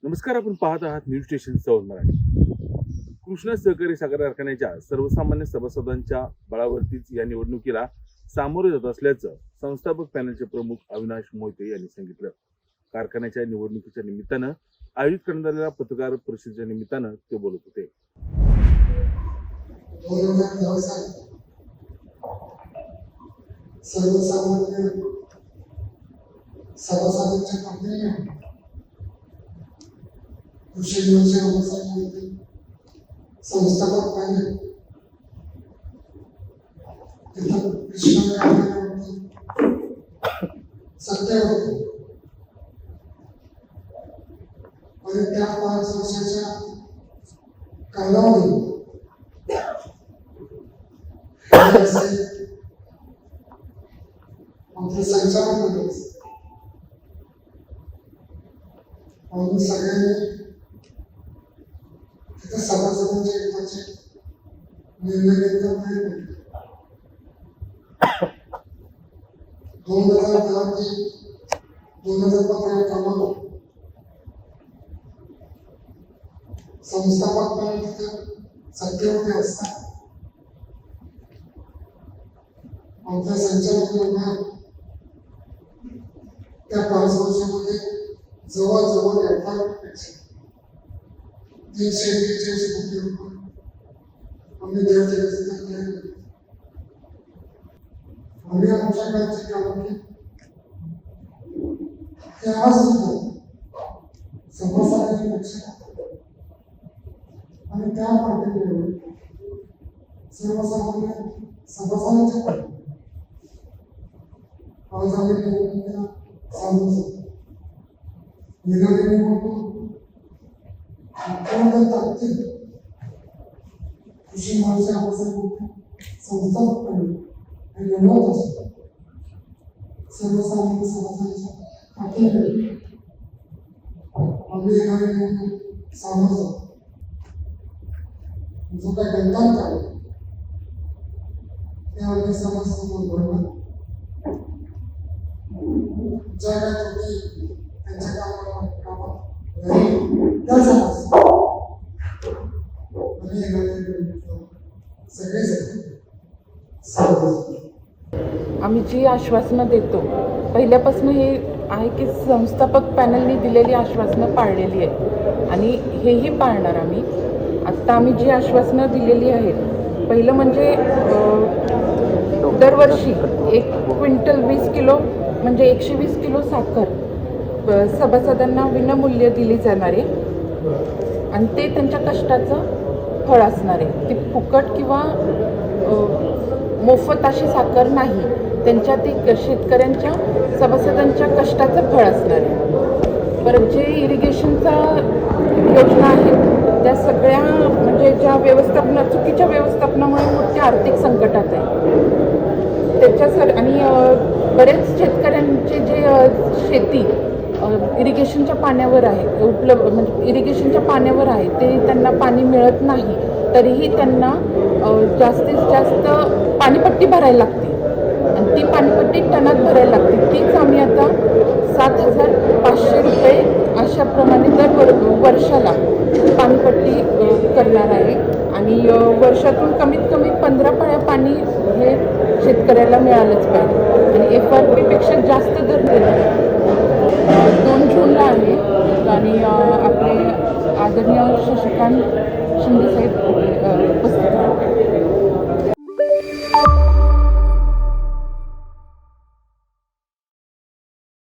नमस्कार, आपण पाहत आहात न्यूज स्टेशन 14 मराठी. कृष्णा सहकारी साखर कारखान्याच्या सर्वसामान्य सभासदांच्या बळावरतीच या निवडणुकीला सामोरे जात असल्याचं संस्थापक पॅनलचे प्रमुख अविनाश मोहिते यांनी सांगितलं. कारखान्याच्या निवडणुकीच्या निमित्तानं आयोजित करण्यात आलेल्या पत्रकार परिषदेच्या निमित्तानं ते बोलत होते. सर्वसामान्य सभासदांच्या कंपनीने कृषी व्यवसाय संस्थापक पॅनल तिथं कृष्णा सत्य होते आणि त्या 5 वर्षाच्या कालावधीत आमचे संचालक मंडळ आम्ही सगळ्यांनी तिथे सभासदांच्या हिताचे निर्णय घेतला. 2010 ते 2015 कालावधीत संस्थापक पॅनल तिथे सत्तेवरती असतात. आमच्या संचालक मंडळात त्या 5 वर्षामध्ये जवळजवळ 343 कोटी रुपये आम्ही देवाच्या रस्त्यात केले. आम्ही आमच्या काळाची कामगिरी तेव्हा सुद्धा सभासदांची लक्षात आणि त्या पद्धतीने सर्वसामान्य सभासदांच्या आज आम्ही निवडणुकीला सामोरं जातो. येणारी निवडणूक अत्यंत ताकदीने कृषी व्यवसाय संस्थापक पॅनल लढवत असतो. सर्वसामान्य सभासदांच्या पाठीशी आम्ही येणारी निवडणूक सामोरं जातो. जो काही गणतांक आहे त्या आम्ही समाजासमोर बोलणार. ज्या काही त्रुटी त्यांच्या कामात त्या समाज आणि आम्ही जी आश्वासनं देतो पहिल्यापासून हे आहे की संस्थापक पॅनलने दिलेली आश्वासनं पाळलेली आहेत आणि हेही पाळणार आम्ही. आत्ता आम्ही जी आश्वासनं दिलेली आहेत, पहिलं म्हणजे दरवर्षी 1 क्विंटल 20 किलो म्हणजे 120 किलो साखर सभासदांना विनामूल्य दिली जाणार आहे आणि ते त्यांच्या कष्टाचं फळ असणार आहे. ती फुकट किंवा मोफत अशी साखर नाही, त्यांच्या ती शेतकऱ्यांच्या सभासदांच्या कष्टाचं फळ असणार आहे. परत जे इरिगेशनचा योजना आहेत त्या सगळ्या म्हणजे ज्या चुकीच्या व्यवस्थापनामुळे मोठ्या आर्थिक संकटात आहे त्याच्या आणि बरेच शेतकऱ्यांचे जे शेती इरिगेशनच्या पाण्यावर आहे उपलब्ध म्हणजे इरिगेशनच्या पाण्यावर आहे ते त्यांना पाणी मिळत नाही, तरीही त्यांना जास्तीत जास्त पाणीपट्टी भरायला लागते आणि ती पाणीपट्टी टनात भरायला लागते. तीच आम्ही आता 7,500 रुपये अशाप्रमाणे दर वर्षाला पाणीपट्टी करणार आहे आणि वर्षातून कमीत कमी 15 पळ्या पाणी हे शेतकऱ्याला मिळालंच पाहिजे आणि FRP जास्त दर देणार. 2 जूनला आहे आणि आपले आदरणीय शशिकांत शिंदेसाहेब